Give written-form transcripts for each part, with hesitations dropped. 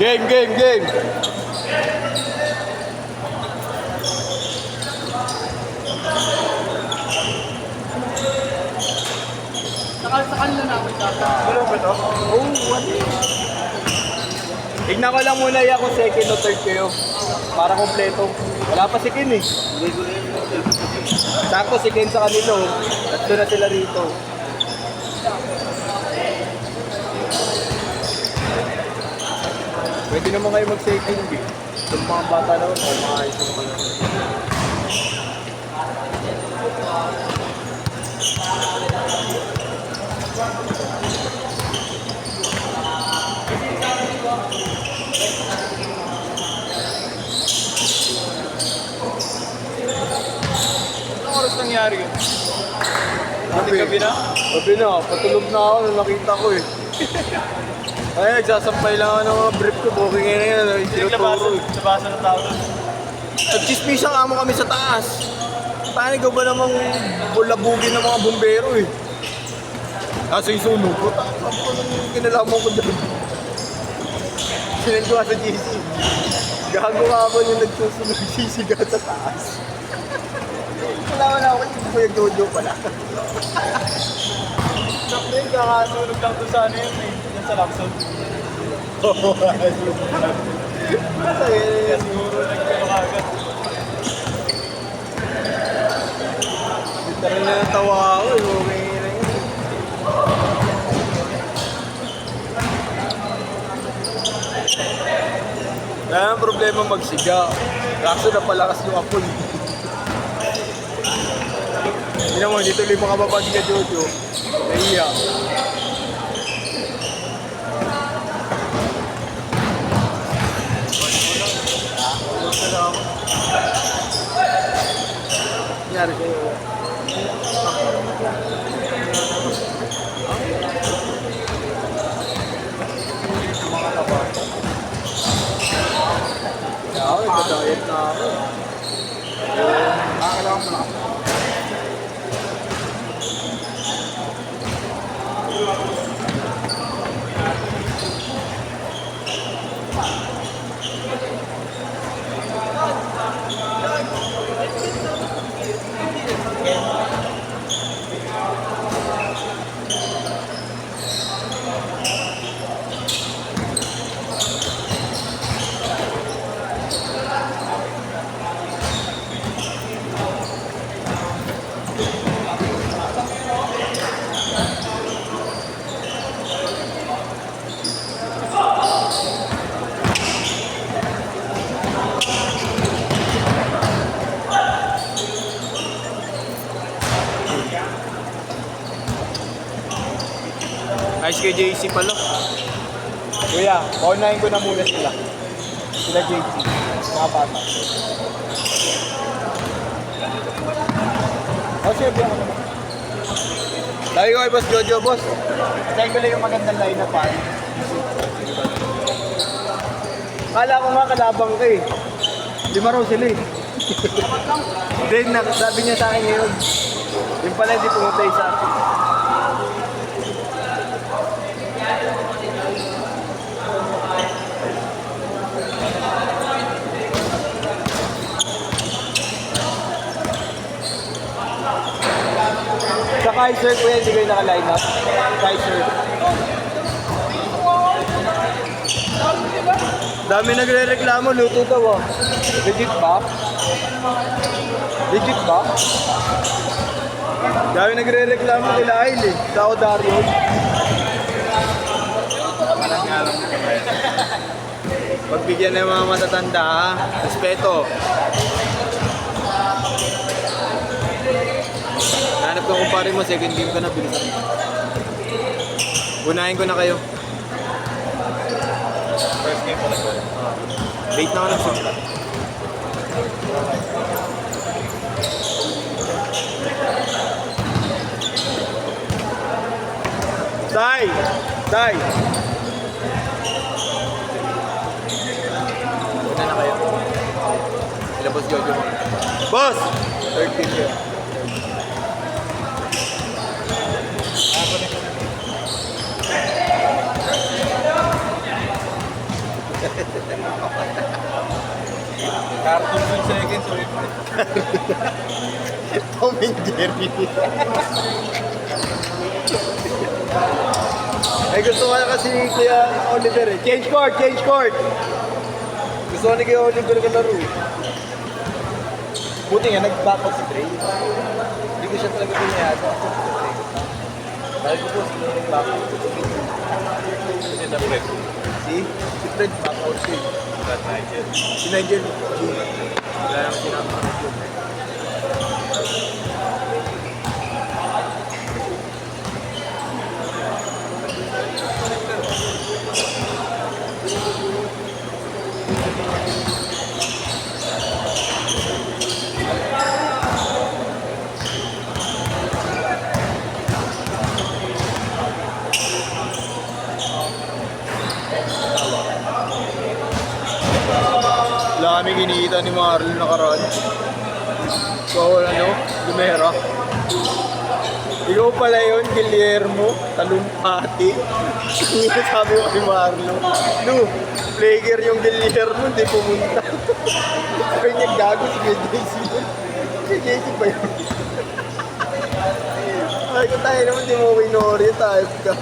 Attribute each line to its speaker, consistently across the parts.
Speaker 1: Game, game, game.
Speaker 2: Sakal na namin data.
Speaker 1: Ano ba ito? Oh, what is? Tignan ko lang muna yan kung second o third kayo. Para kompleto. Wala pa si Ken eh. Sakto si Ken sa kanila. Tatlo na sila rito. Pwede naman kayo mag-second game. Yung mga bata naman, mga ayos naman lang. Anong oras nangyari yun? Gabi na? Gabi na, patulog na ako nung nakita ko eh. Ay, nagsasampay lang ako ng mga brief ko, booking na yan, tinuturo eh.
Speaker 2: Nabasa ng tao.
Speaker 1: Nagchismisan nga mo kami sa taas. Paano ikaw ba namang bulabugin ng mga bumbero eh? Kaso yung sunog ko, tapos ko nang kinalaman ko dyan. Sinend ko nga sa GC. Gago nga ako yung nagsusunog sisiga sa taas. Wala ako, hindi ko yung Jojo pala.
Speaker 2: Sakto yun, kakasunog lang doon sa ano yun eh. Yan sa Lacson.
Speaker 1: Masaya
Speaker 2: Kaya siguro nagkano kagad.
Speaker 1: Tara na natawa ako eh, okay na yun. Wala nang problema magsiga. Kaso napalakas yung apoy. Hindi mo, dito ulit makababag ka, Jojo. Nahiya. Nangyari sa'yo. Mga taba. Kaya ako, nagda-diet na ako. Kailangan mo na. Ayos kay JC pala. Kuya, paunahin ko na muna sila. Sila JC. Mga bata. Oh, siyempre ako naman. Lagi ko kay Boss Jojo, boss. Try ko lang yung magandang line-up pa. Kala ko nga kalabang ka eh. 5 raw sila eh. Then, sabi niya sa akin ngayon. Yung pala hindi pumunta sa akin. Sa Kaiser, kuya, hindi kayo naka-line up. Kaiser. Dami nagre-reklamo, luto daw ah. Legit ba? Legit ba? Dami nagre-reklamo nila Ail eh. Sa Odario. Pagbigyan ng mga matatanda ha. Respeto. Hanap ko kumpare mo, second game ka na, bilisan mo. Unahin ko na kayo.
Speaker 2: First game pala ko.
Speaker 1: Late na ako nagsimula. Tay! Tay! Una na kayo. Sila Boss Jojo mo. Boss! Third game yun.
Speaker 2: Cartoon with seconds, so
Speaker 1: Tom and Jerry. Ay, gusto ko na kasi Kuya Oliver eh. Change court, change court. Gusto ko ni Kuya Oliver kalaro. Buti nga, nag-back up si Trey. Hindi ko siya talaga pinayado. Dahil ko po sila nag-back up.
Speaker 2: kasi the break.
Speaker 1: Si Fred back out siya.
Speaker 2: That Nigel.
Speaker 1: Si Nigel. Wala naman sinama ng club. Wala kami kinikita ni Marlon nakaraan. So, ano, Lumera. Ikaw pala yun, Guillermo, Talumpati. Sabi ko kay Marlon, no, player yung Guillermo, hindi pumunta. Sabi niya, gago si JC. Si JC ba yun? Ay, kung tayo naman, di mo winori, type ka.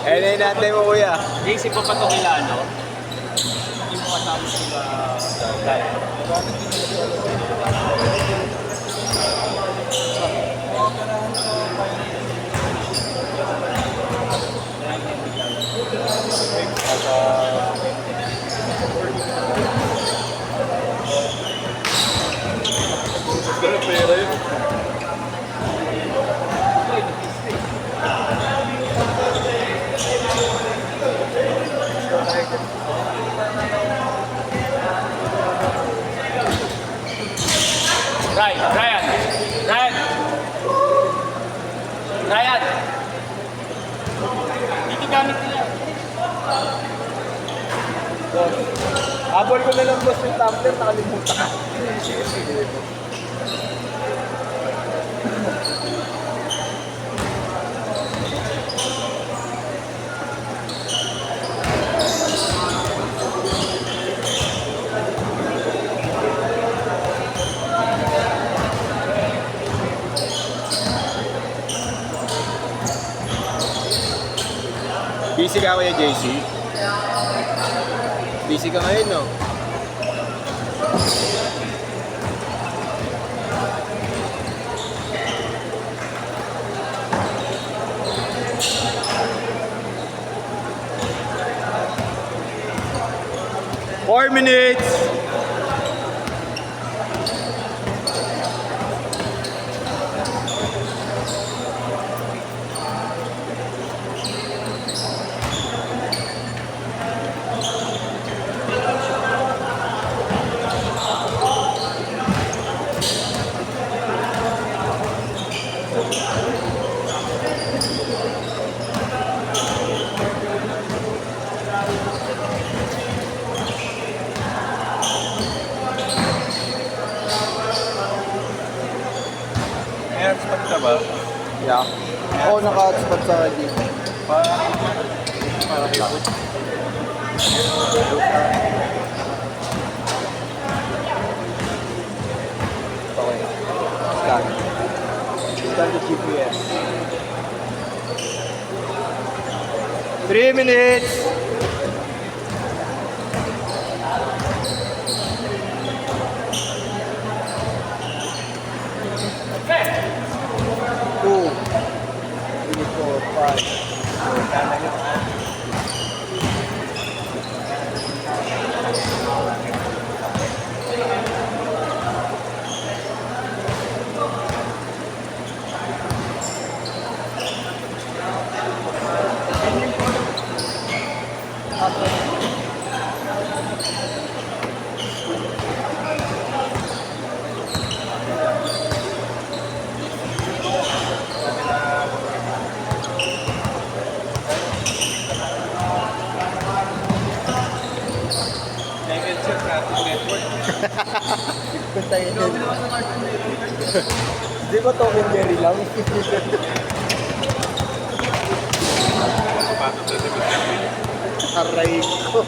Speaker 1: Ayun natin mo, kuya.
Speaker 2: JC pa pa ito kilano. Hindi mo kasama sila dahil.
Speaker 1: Pero pera yun.
Speaker 2: Ryan! Dito gamit nila.
Speaker 1: Habol ko na lang boss yung tumbler, nakalimutan ka. Busy ka kaya, JC? Busy ka ngayon, no? Four minutes!
Speaker 2: May hotspot ka ba?
Speaker 1: Yeah. Oo, naka-hotspot sa akin dito.
Speaker 2: Para likod.
Speaker 1: Okay. Scan. Scan the GPS. 3 minutes! Two. 3, 4, 5.
Speaker 2: Level check natin network.
Speaker 1: Puntayin din. Di ba Tom and Jerry lang?
Speaker 2: Pato sa
Speaker 1: Aray ko.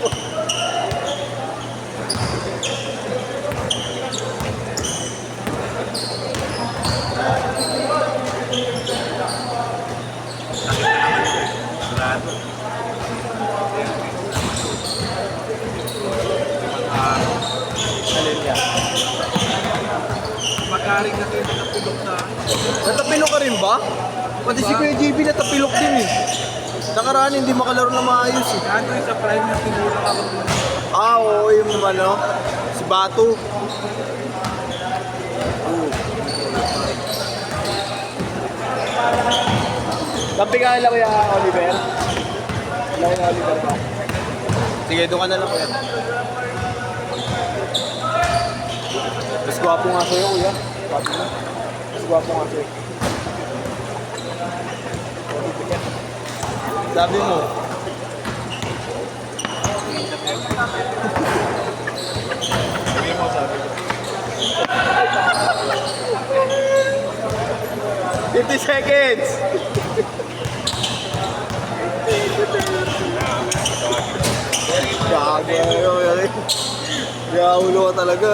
Speaker 1: ba? Pati si Kuya JB natapilok din eh. Nakaraan hindi makalaro na maayos eh.
Speaker 2: Ano yung sa prime na tinulong ako?
Speaker 1: Oo, yung ano, si Bato. Kapi ka lang kuya Oliver? Lang yung Oliver ba? Sige, doon ka na lang kuya. Mas gwapo nga sa'yo kuya. Gwapo na. Mas gwapo nga sa'yo. Sabi mo. Sabi mo, sabi ko. 50 seconds! Gago. Gaulo ka talaga.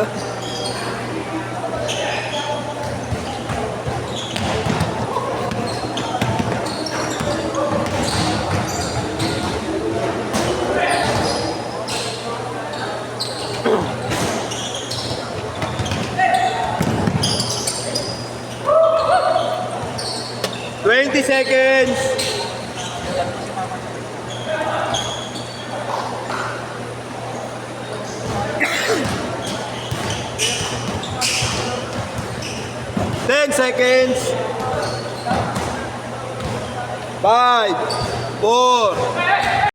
Speaker 1: Twenty seconds! Ten seconds! 5, 4,